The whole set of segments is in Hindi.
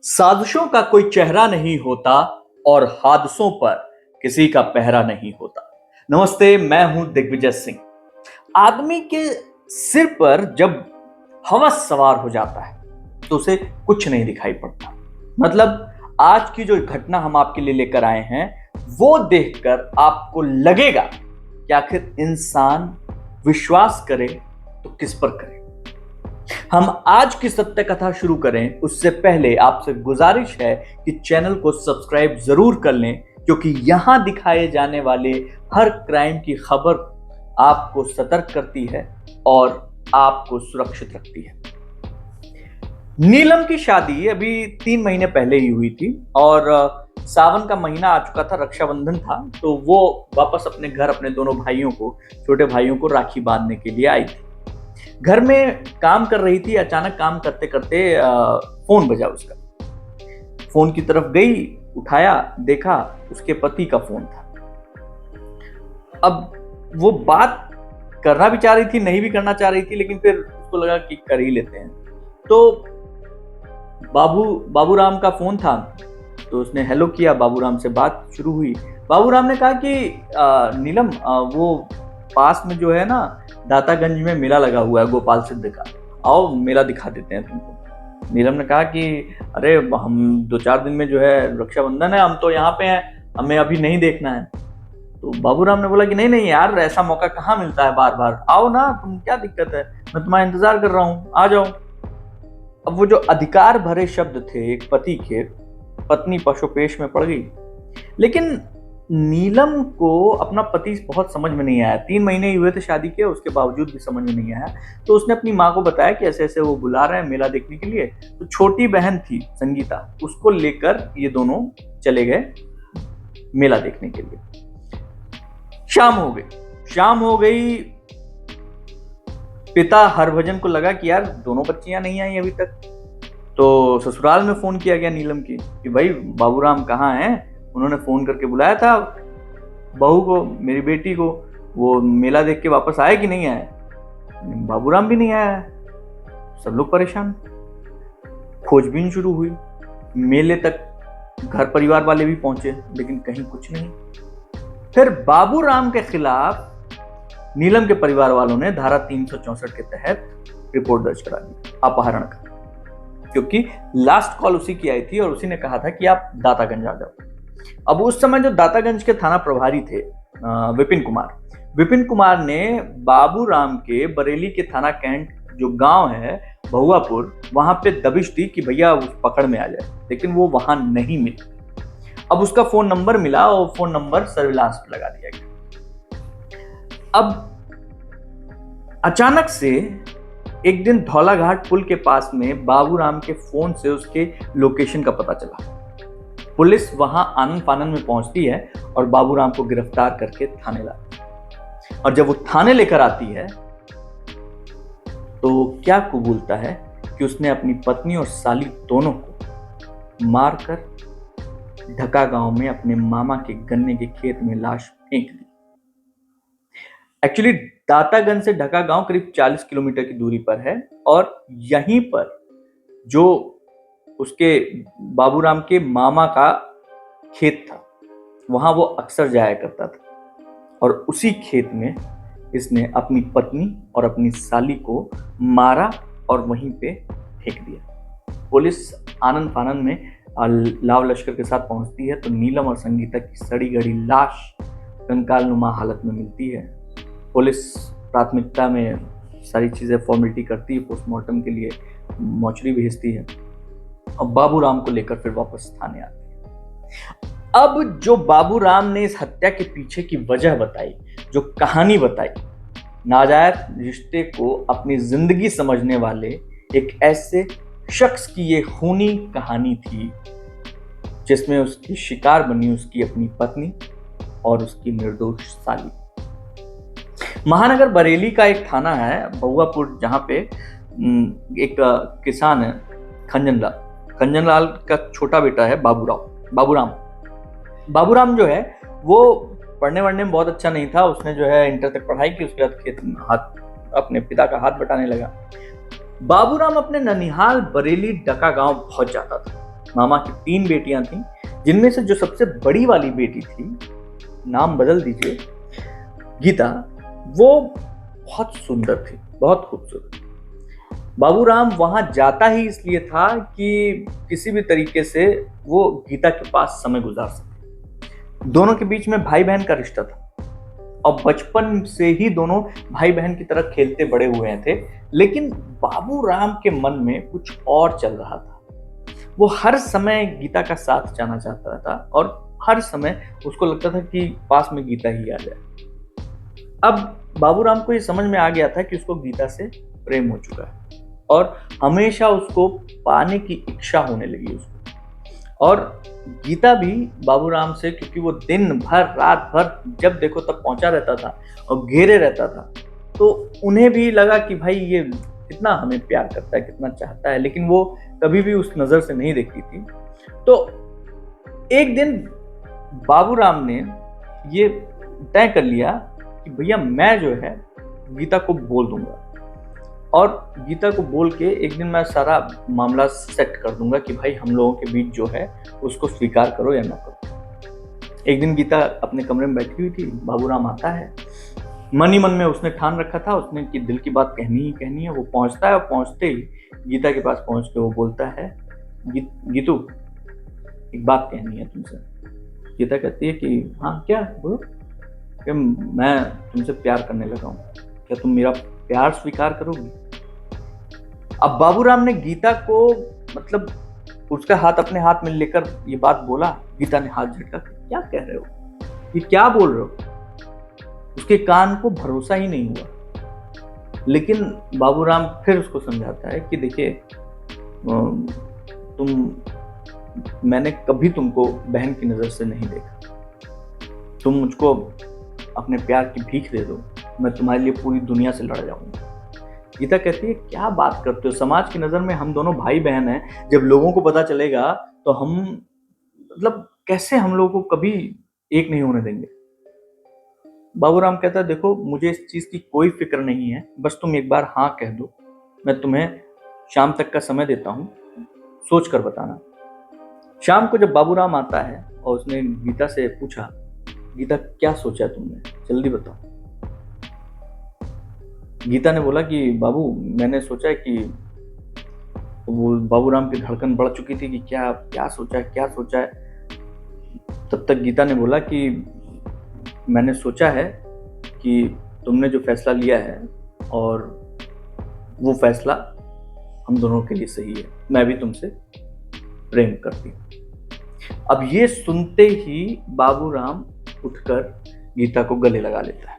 साजिशों का कोई चेहरा नहीं होता और हादसों पर किसी का पहरा नहीं होता। नमस्ते, मैं हूं दिग्विजय सिंह। आदमी के सिर पर जब हवस सवार हो जाता है तो उसे कुछ नहीं दिखाई पड़ता। मतलब आज की जो घटना हम आपके लिए लेकर आए हैं वो देखकर आपको लगेगा कि आखिर इंसान विश्वास करे तो किस पर करे। हम आज की सत्य कथा शुरू करें उससे पहले आपसे गुजारिश है कि चैनल को सब्सक्राइब जरूर कर लें, क्योंकि यहां दिखाए जाने वाले हर क्राइम की खबर आपको सतर्क करती है और आपको सुरक्षित रखती है। नीलम की शादी अभी 3 महीने पहले ही हुई थी और सावन का महीना आ चुका था, रक्षाबंधन था, तो वो वापस अपने घर अपने दोनों भाइयों को, छोटे भाइयों को राखी बांधने के लिए आई थी। घर में काम कर रही थी, अचानक काम करते करते फोन बजा उसका। फोन की तरफ गई, उठाया, देखा उसके पति का फोन था। अब वो बात करना भी चाह रही थी, नहीं भी करना चाह रही थी, लेकिन फिर उसको लगा कि कर ही लेते हैं। तो बाबूराम का फोन था, तो उसने हेलो किया, बाबूराम से बात शुरू हुई। बाबूराम ने कहा कि नीलम, वो पास में जो है ना, दातागंज में मेला लगा हुआ है गोपाल सिद्ध का, आओ मेला दिखा देते हैं तुमको। नीलम ने कहा कि अरे हम 2-4 दिन में जो है रक्षाबंधन है, हम तो यहाँ पे हैं, हमें अभी नहीं देखना है। तो बाबूराम ने बोला कि नहीं नहीं यार, ऐसा मौका कहाँ मिलता है बार बार, आओ ना, तुम क्या दिक्कत है, मैं तुम्हारा इंतजार कर रहा हूँ, आ जाओ। अब वो जो अधिकार भरे शब्द थे एक पति के, पत्नी पशुपेश में पड़ गई। लेकिन नीलम को अपना पति बहुत समझ में नहीं आया। 3 महीने ही हुए थे शादी के, उसके बावजूद भी समझ में नहीं आया। तो उसने अपनी माँ को बताया कि ऐसे ऐसे वो बुला रहे हैं मेला देखने के लिए। तो छोटी बहन थी संगीता, उसको लेकर ये दोनों चले गए मेला देखने के लिए। शाम हो गई। पिता हरभजन को लगा कि यार दोनों बच्चियां नहीं आई अभी तक। तो ससुराल में फोन किया गया नीलम की कि भाई बाबूराम कहाँ हैं। उन्होंने फोन करके बुलाया था बहू को, मेरी बेटी को, वो मेला देख के वापस आए कि नहीं आए। बाबूराम भी नहीं आया है। सब लोग परेशान। खोजबीन शुरू हुई, मेले तक घर परिवार वाले भी पहुंचे, लेकिन कहीं कुछ नहीं। फिर बाबूराम के खिलाफ नीलम के परिवार वालों ने धारा 364 के तहत रिपोर्ट दर्ज करा दी, अपहरण का। क्योंकि लास्ट कॉल उसी की आई थी और उसी ने कहा था कि आप दातागंज आ जाओ। अब उस समय जो दातागंज के थाना प्रभारी थे विपिन कुमार ने बाबूराम के बरेली के थाना कैंट जो गांव है बहुआपुर, वहां पे दबिश दी कि भैया उस पकड़ में आ जाए, लेकिन वो वहां नहीं मिला। अब उसका फोन नंबर मिला और फोन नंबर सर्विलांस पे लगा दिया गया। अब अचानक से एक दिन धौलाघाट पुल के पास में बाबूराम के फोन से उसके लोकेशन का पता चला। पुलिस वहां आनन फानन में पहुंचती है और बाबूराम को गिरफ्तार करके थाने लाती है। और जब वो थाने लेकर आती है तो क्या कबूलता है कि उसने अपनी पत्नी और साली दोनों को मारकर ढका गांव में अपने मामा के गन्ने के खेत में लाश फेंक दी। एक्चुअली दातागंज से ढका गांव करीब 40 किलोमीटर की दूरी पर है और यहीं पर जो उसके बाबूराम के मामा का खेत था, वहां वो अक्सर जाया करता था। और उसी खेत में इसने अपनी पत्नी और अपनी साली को मारा और वहीं पे फेंक दिया। पुलिस आनन फानन में लाव लश्कर के साथ पहुंचती है तो नीलम और संगीता की सड़ी गड़ी लाश कंकालनुमा हालत में मिलती है। पुलिस प्राथमिकता में सारी चीजें फॉर्मेलिटी करती है, पोस्टमार्टम के लिए मोर्चरी भेजती है और बाबूराम को लेकर फिर वापस थाने आती है। अब जो बाबूराम ने इस हत्या के पीछे की वजह बताई, जो कहानी बताई, नाजायज रिश्ते को अपनी जिंदगी समझने वाले एक ऐसे शख्स की ये खूनी कहानी थी जिसमें उसकी शिकार बनी उसकी अपनी पत्नी और उसकी निर्दोष साली। महानगर बरेली का एक थाना है बहुआपुर, जहां पे एक किसान है खंजन लाल का छोटा बेटा है बाबूराम जो है वो पढ़ने वढ़ने में बहुत अच्छा नहीं था। उसने जो है इंटर तक पढ़ाई की, उसके बाद खेत में अपने पिता का हाथ बटाने लगा। बाबूराम अपने ननिहाल बरेली डका गांव पहुंच जाता था मामा की 3 बेटियां थीं, जिनमें से जो सबसे बड़ी वाली बेटी थी, नाम बदल दीजिए, गीता, वो बहुत सुंदर थी, बहुत खूबसूरत। बाबूराम वहां जाता ही इसलिए था कि किसी भी तरीके से वो गीता के पास समय गुजार सके। दोनों के बीच में भाई बहन का रिश्ता था और बचपन से ही दोनों भाई बहन की तरह खेलते बड़े हुए थे। लेकिन बाबूराम के मन में कुछ और चल रहा था। वो हर समय गीता का साथ जाना चाहता था और हर समय उसको लगता था कि पास में गीता ही आ जाए। अब बाबूराम को ये समझ में आ गया था कि उसको गीता से प्रेम हो चुका है और हमेशा उसको पाने की इच्छा होने लगी उसको। और गीता भी बाबूराम से, क्योंकि वो दिन भर रात भर जब देखो तब पहुंचा रहता था और घेरे रहता था, तो उन्हें भी लगा कि भाई ये कितना हमें प्यार करता है, कितना चाहता है, लेकिन वो कभी भी उस नजर से नहीं देखती थी। तो एक दिन बाबूराम ने ये तय कर लिया कि भैया मैं जो है गीता को बोल दूंगा और गीता को बोल के एक दिन मैं सारा मामला सेट कर दूंगा कि भाई हम लोगों के बीच जो है उसको स्वीकार करो या ना करो। एक दिन गीता अपने कमरे में बैठी हुई थी, बाबूराम आता है। मन ही मन में उसने ठान रखा था उसने कि दिल की बात कहनी ही कहनी है। वो पहुंचता है और पहुंचते ही गीता के पास पहुंच के वो बोलता है, गीतू एक बात कहनी है तुमसे। गीता कहती है कि हाँ क्या बोलो। कि मैं तुमसे प्यार करने लगा हूँ, क्या तुम मेरा प्यार स्वीकार करोगी? अब बाबूराम ने गीता को मतलब उसका हाथ अपने हाथ में लेकर ये बात बोला। गीता ने हाथ झटका, क्या कह रहे हो, ये क्या बोल रहे हो? उसके कान को भरोसा ही नहीं हुआ। लेकिन बाबूराम फिर उसको समझाता है कि देखिए मैंने कभी तुमको बहन की नजर से नहीं देखा। तुम मुझको अपने प्यार की भीख दे दो, मैं तुम्हारे लिए पूरी दुनिया से लड़ जाऊंगा। गीता कहती है क्या बात करते हो, समाज की नजर में हम दोनों भाई बहन हैं, जब लोगों को पता चलेगा तो हम मतलब कैसे हम लोगों को कभी एक नहीं होने देंगे। बाबूराम कहता है देखो मुझे इस चीज की कोई फिक्र नहीं है, बस तुम एक बार हाँ कह दो, मैं तुम्हें शाम तक का समय देता हूँ, सोच कर बताना। शाम को जब बाबूराम आता है और उसने गीता से पूछा, गीता क्या सोचा तुमने, जल्दी बताओ। गीता ने बोला कि बाबू मैंने सोचा कि वो बाबूराम की धड़कन बढ़ चुकी थी कि क्या क्या सोचा है, क्या सोचा है। तब तक गीता ने बोला कि मैंने सोचा है कि तुमने जो फैसला लिया है और वो फैसला हम दोनों के लिए सही है, मैं भी तुमसे प्रेम करती हूँ। अब ये सुनते ही बाबूराम उठकर गीता को गले लगा लेता है।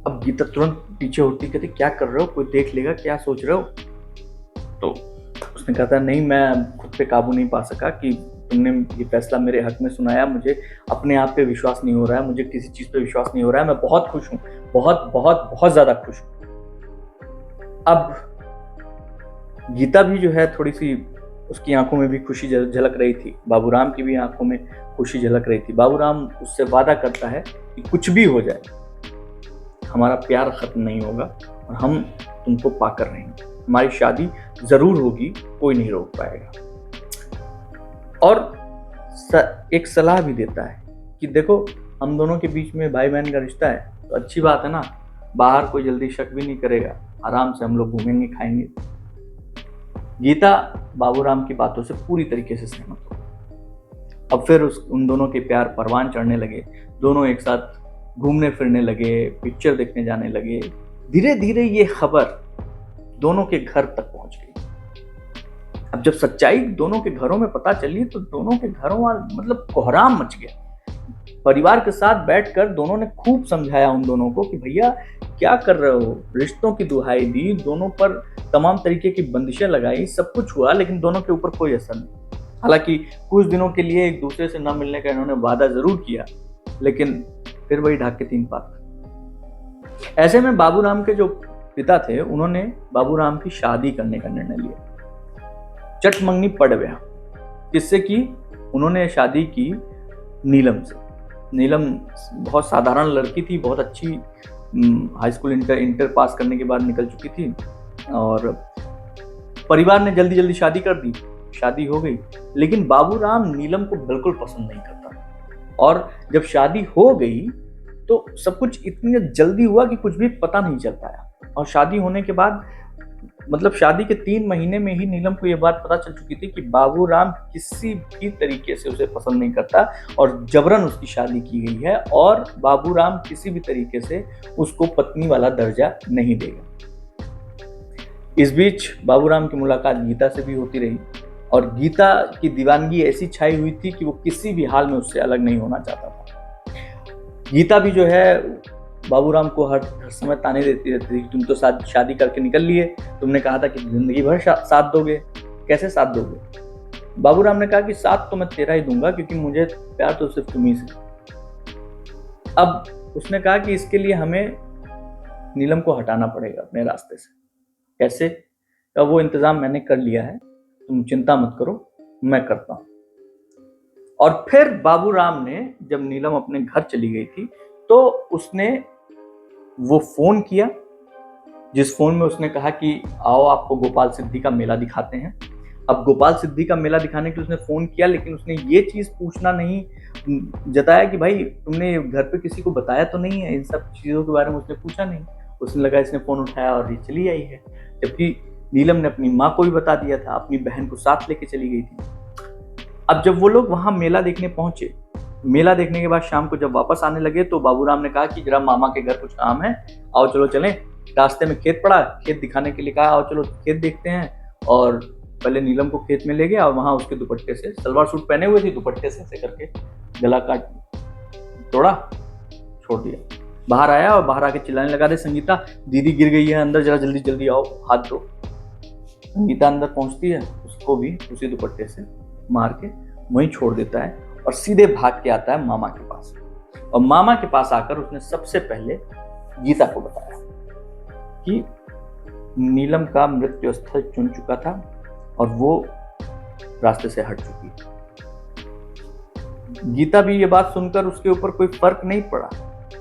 अब गीता तुरंत पीछे उठती, कहती क्या कर रहे हो, कोई देख लेगा, क्या सोच रहे हो? तो उसने कहा था नहीं मैं खुद पे काबू नहीं पा सका कि तुमने ये फैसला मेरे हक में सुनाया, मुझे अपने आप पे विश्वास नहीं हो रहा है, मुझे किसी चीज पे विश्वास नहीं हो रहा है, मैं बहुत खुश हूँ, बहुत बहुत बहुत ज्यादा खुश हूँ। अब गीता भी जो है थोड़ी सी उसकी आंखों में भी खुशी झलक रही थी, बाबूराम की भी आंखों में खुशी झलक रही थी। बाबूराम उससे वादा करता है कि कुछ भी हो जाए हमारा प्यार खत्म नहीं होगा और हम तुमको पाकर रहेंगे, हमारी शादी जरूर होगी, कोई नहीं रोक पाएगा। और एक सलाह भी देता है कि देखो हम दोनों के बीच में भाई बहन का रिश्ता है तो अच्छी बात है ना, बाहर कोई जल्दी शक भी नहीं करेगा, आराम से हम लोग घूमेंगे खाएंगे। गीता बाबूराम की बातों से पूरी तरीके से सहमत हो। अब फिर उन दोनों के प्यार परवान चढ़ने लगे, दोनों एक साथ घूमने फिरने लगे, पिक्चर देखने जाने लगे। धीरे धीरे ये खबर दोनों के घर तक पहुंच गई। अब जब सच्चाई दोनों के घरों में पता चली तो दोनों के घरों मतलब कोहराम मच गया। परिवार के साथ बैठकर दोनों ने खूब समझाया उन दोनों को कि भैया क्या कर रहे हो, रिश्तों की दुहाई दी, दोनों पर तमाम तरीके की बंदिशें लगाई, सब कुछ हुआ, लेकिन दोनों के ऊपर कोई असर नहीं। हालांकि कुछ दिनों के लिए एक दूसरे से न मिलने का इन्होंने वादा जरूर किया, लेकिन फिर वही ढाक के तीन पात। ऐसे में बाबूराम के जो पिता थे उन्होंने बाबूराम की शादी करने का निर्णय लिया। चट मंगनी पड़ गया, जिससे कि उन्होंने शादी की नीलम से। नीलम बहुत साधारण लड़की थी, बहुत अच्छी हाई स्कूल इंटर पास करने के बाद निकल चुकी थी और परिवार ने जल्दी जल्दी शादी कर दी। शादी हो गई, लेकिन बाबूराम नीलम को बिल्कुल पसंद नहीं करता। और जब शादी हो गई तो सब कुछ इतनी जल्दी हुआ कि कुछ भी पता नहीं चल पाया। और शादी होने के बाद मतलब शादी के 3 महीने में ही नीलम को यह बात पता चल चुकी थी कि बाबूराम किसी भी तरीके से उसे पसंद नहीं करता और जबरन उसकी शादी की गई है, और बाबूराम किसी भी तरीके से उसको पत्नी वाला दर्जा नहीं देगा। इस बीच बाबूराम की मुलाकात गीता से भी होती रही, और गीता की दीवानगी ऐसी छाई हुई थी कि वो किसी भी हाल में उससे अलग नहीं होना चाहता था। गीता भी जो है बाबूराम को हर समय ताने देती रहती थी, तुम तो शादी करके निकल लिए, तुमने कहा था कि जिंदगी भर साथ दोगे, कैसे साथ दोगे? बाबूराम ने कहा कि साथ तो मैं तेरा ही दूंगा, क्योंकि मुझे प्यार तो सिर्फ तुम्ही से। अब उसने कहा कि इसके लिए हमें नीलम को हटाना पड़ेगा अपने रास्ते से। कैसे? तो वो इंतजाम मैंने कर लिया है, तुम चिंता मत करो, मैं करता हूं। और फिर बाबूराम ने जब नीलम अपने घर चली गई थी तो उसने वो फोन किया, जिस फोन में उसने कहा कि आओ आपको गोपाल सिद्धि का मेला दिखाते हैं। अब गोपाल सिद्धि का मेला दिखाने के लिए उसने फोन किया, लेकिन उसने ये चीज पूछना नहीं जताया कि भाई तुमने घर पे किसी को बताया तो नहीं है, इन सब चीजों के बारे में उसने पूछा नहीं। उसने लगा इसने फोन उठाया और ये चली आई है, जबकि नीलम ने अपनी माँ को भी बता दिया था, अपनी बहन को साथ लेके चली गई थी। अब जब वो लोग वहां मेला देखने पहुंचे, मेला देखने के बाद शाम को जब वापस आने लगे तो बाबूराम ने कहा कि जरा मामा के घर कुछ काम है, आओ चलो चलें। रास्ते में खेत पड़ा, खेत दिखाने के लिए कहा, आओ चलो खेत देखते हैं। और पहले नीलम को खेत में ले गया और वहां उसके दुपट्टे से, सलवार सूट पहने हुए थी, दुपट्टे से ऐसे करके गला काट तोड़ा, छोड़ दिया। बाहर आया और बाहर आके चिल्लाने लगा, दे संगीता दीदी गिर गई है अंदर, जरा जल्दी जल्दी आओ, हाथ दो। संगीता अंदर पहुंचती है, उसको भी उसी दुपट्टे से मार के वहीं छोड़ देता है और सीधे भाग के आता है मामा के पास। और मामा के पास आकर उसने सबसे पहले गीता को बताया कि नीलम का मृत्यु स्थल चुन चुका था और वो रास्ते से हट चुकी है। गीता भी ये बात सुनकर उसके ऊपर कोई फर्क नहीं पड़ा,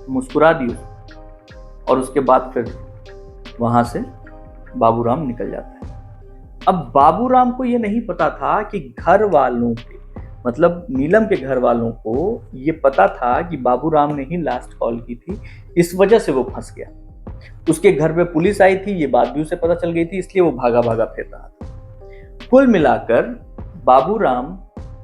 मुस्कुरा दी उसको, और उसके बाद फिर वहां से बाबूराम निकल जाता है। अब बाबूराम को ये नहीं पता था कि घर वालों के मतलब नीलम के घर वालों को ये पता था कि बाबूराम ने ही लास्ट कॉल की थी, इस वजह से वो फंस गया। उसके घर पे पुलिस आई थी, ये बात भी उसे पता चल गई थी, इसलिए वो भागा भागा फिर रहा था। कुल मिलाकर बाबूराम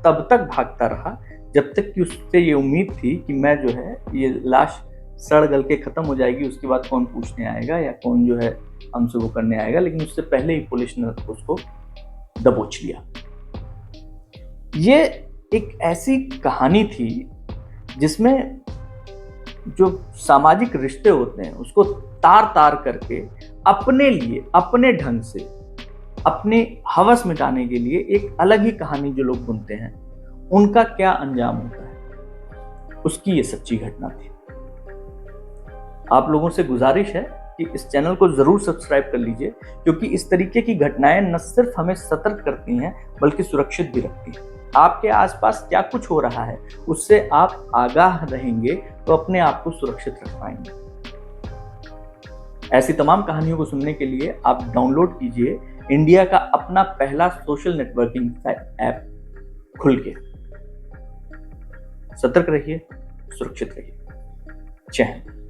तब तक भागता रहा जब तक कि उससे ये उम्मीद थी कि मैं जो है ये लाश सड़ गल के खत्म हो जाएगी, उसके बाद कौन पूछने आएगा या कौन जो है हमसे वो करने आएगा। लेकिन उससे पहले ही पुलिस ने उसको दबोच लिया। ये एक ऐसी कहानी थी जिसमें जो सामाजिक रिश्ते होते हैं उसको तार तार करके अपने लिए, अपने ढंग से, अपने हवस मिटाने के लिए एक अलग ही कहानी जो लोग बुनते हैं, उनका क्या अंजाम होता है, उसकी ये सच्ची घटना थी। आप लोगों से गुजारिश है कि इस चैनल को जरूर सब्सक्राइब कर लीजिए, क्योंकि इस तरीके की घटनाएं न सिर्फ हमें सतर्क करती हैं बल्कि सुरक्षित भी रखती हैं। आपके आसपास क्या कुछ हो रहा है उससे आप आगाह रहेंगे तो अपने आप को सुरक्षित रख पाएंगे। ऐसी तमाम कहानियों को सुनने के लिए आप डाउनलोड कीजिए इंडिया का अपना पहला सोशल नेटवर्किंग ऐप खुल के। सतर्क रहिए, सुरक्षित रहिए। जय हिंद।